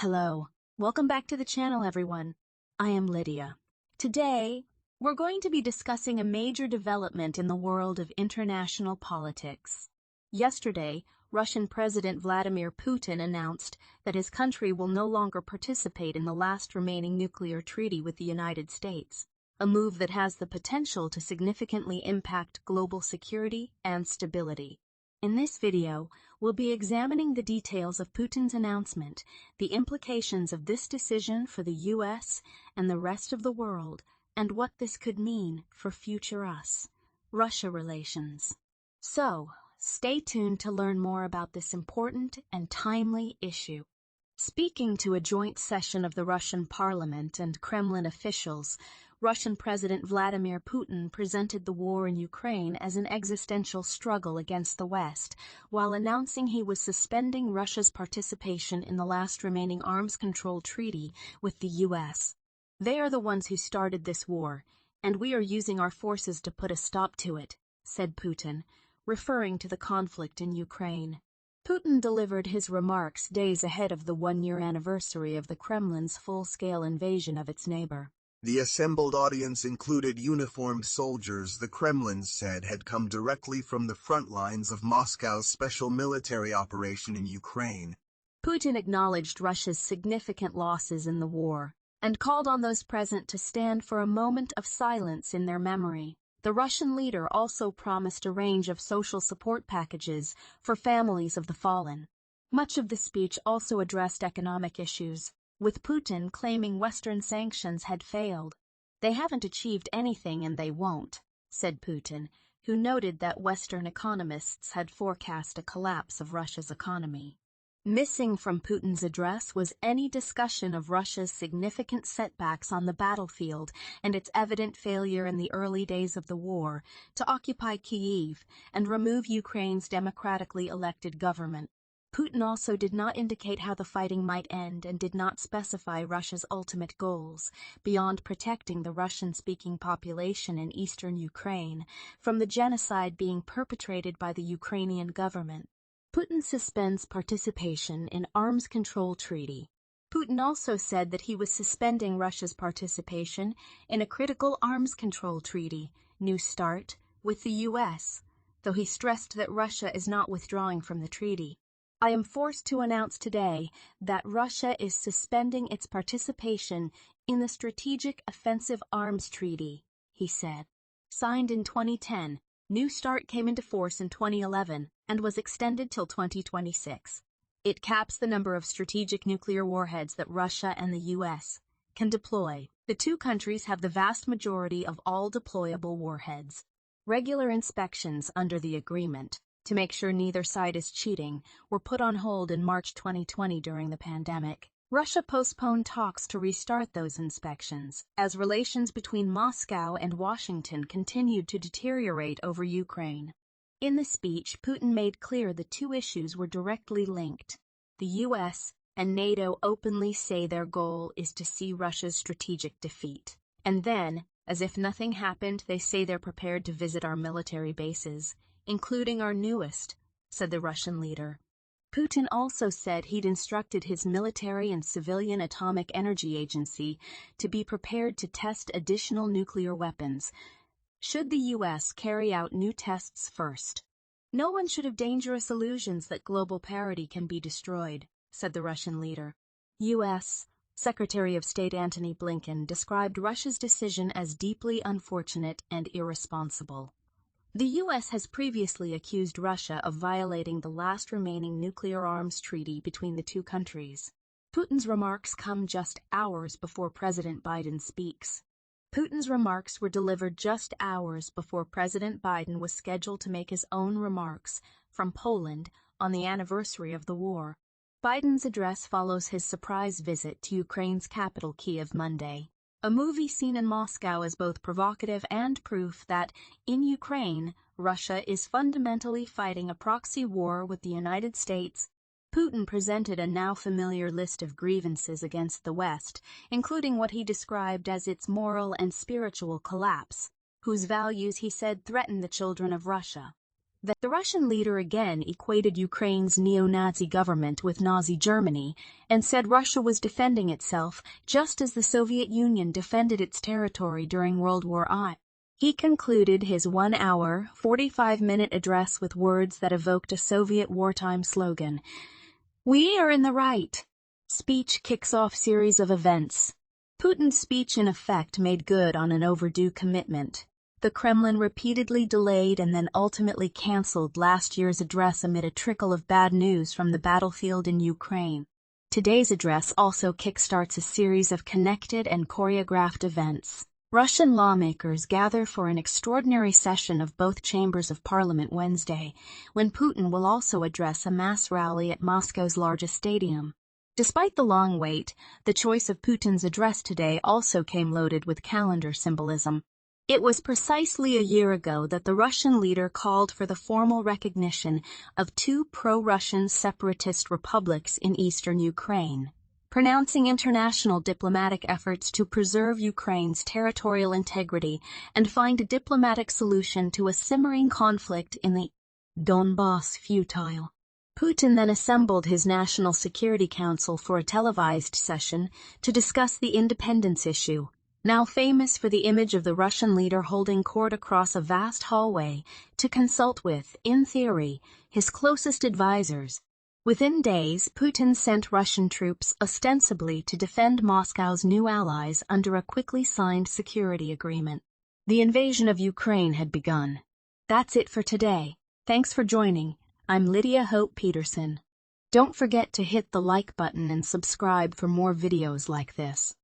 Hello, welcome back to the channel, everyone. I am Lydia. Today, we're going to be discussing a major development in the world of international politics. Yesterday, Russian President Vladimir Putin announced that his country will no longer participate in the last remaining nuclear treaty with the United States, a move that has the potential to significantly impact global security and stability. In this video, we'll be examining the details of Putin's announcement, the implications of this decision for the U.S. and the rest of the world, and what this could mean for future US-Russia relations. So, stay tuned to learn more about this important and timely issue. Speaking to a joint session of the Russian parliament and Kremlin officials, Russian President Vladimir Putin presented the war in Ukraine as an existential struggle against the West, while announcing he was suspending Russia's participation in the last remaining arms control treaty with the U.S. "They are the ones who started this war, and we are using our forces to put a stop to it," said Putin, referring to the conflict in Ukraine. Putin delivered his remarks days ahead of the one-year anniversary of the Kremlin's full-scale invasion of its neighbor. The assembled audience included uniformed soldiers the Kremlin said had come directly from the front lines of Moscow's special military operation in Ukraine. Putin acknowledged Russia's significant losses in the war and called on those present to stand for a moment of silence in their memory. The Russian leader also promised a range of social support packages for families of the fallen. Much of the speech also addressed economic issues, with Putin claiming Western sanctions had failed. "They haven't achieved anything and they won't," said Putin, who noted that Western economists had forecast a collapse of Russia's economy. Missing from Putin's address was any discussion of Russia's significant setbacks on the battlefield and its evident failure in the early days of the war to occupy Kyiv and remove Ukraine's democratically elected government. Putin also did not indicate how the fighting might end and did not specify Russia's ultimate goals, beyond protecting the Russian-speaking population in eastern Ukraine from the genocide being perpetrated by the Ukrainian government. Putin suspends participation in arms control treaty. Putin also said that he was suspending Russia's participation in a critical arms control treaty, New START, with the U.S., though he stressed that Russia is not withdrawing from the treaty. "I am forced to announce today that Russia is suspending its participation in the Strategic Offensive Arms Treaty," he said. Signed in 2010, New START came into force in 2011 and was extended till 2026. It caps the number of strategic nuclear warheads that Russia and the U.S. can deploy. The two countries have the vast majority of all deployable warheads. Regular inspections under the agreement, to make sure neither side is cheating, were put on hold in March 2020 during the pandemic. Russia postponed talks to restart those inspections, as relations between Moscow and Washington continued to deteriorate over Ukraine. In the speech, Putin made clear the two issues were directly linked. The U.S. and NATO openly say their goal is to see Russia's strategic defeat. And then, as if nothing happened, they say they're prepared to visit our military bases, including our newest, said the Russian leader. Putin also said he'd instructed his military and civilian atomic energy agency to be prepared to test additional nuclear weapons, should the U.S. carry out new tests first. "No one should have dangerous illusions that global parity can be destroyed," said the Russian leader. U.S. Secretary of State Antony Blinken described Russia's decision as deeply unfortunate and irresponsible. The U.S. has previously accused Russia of violating the last remaining nuclear arms treaty between the two countries. Putin's remarks come just hours before President Biden speaks. Putin's remarks were delivered just hours before President Biden was scheduled to make his own remarks from Poland on the anniversary of the war. Biden's address follows his surprise visit to Ukraine's capital, Kyiv, Monday. A movie seen in Moscow is both provocative and proof that, in Ukraine, Russia is fundamentally fighting a proxy war with the United States. Putin presented a now familiar list of grievances against the West, including what he described as its moral and spiritual collapse, whose values he said threaten the children of Russia. The Russian leader again equated Ukraine's neo-Nazi government with Nazi Germany and said Russia was defending itself just as the Soviet Union defended its territory during World War I. He concluded his 1-hour, 45-minute address with words that evoked a Soviet wartime slogan, "We are in the right." Speech kicks off series of events. Putin's speech in effect made good on an overdue commitment. The Kremlin repeatedly delayed and then ultimately canceled last year's address amid a trickle of bad news from the battlefield in Ukraine. Today's address also kickstarts a series of connected and choreographed events. Russian lawmakers gather for an extraordinary session of both chambers of parliament Wednesday, when Putin will also address a mass rally at Moscow's largest stadium. Despite the long wait, the choice of Putin's address today also came loaded with calendar symbolism. It was precisely a year ago that the Russian leader called for the formal recognition of two pro-Russian separatist republics in eastern Ukraine, pronouncing international diplomatic efforts to preserve Ukraine's territorial integrity and find a diplomatic solution to a simmering conflict in the Donbass futile. Putin then assembled his National Security Council for a televised session to discuss the independence issue, now famous for the image of the Russian leader holding court across a vast hallway to consult with, in theory, his closest advisors. Within days, Putin sent Russian troops ostensibly to defend Moscow's new allies under a quickly signed security agreement. The invasion of Ukraine had begun. That's it for today. Thanks for joining. I'm Lydia Hope Peterson. Don't forget to hit the like button and subscribe for more videos like this.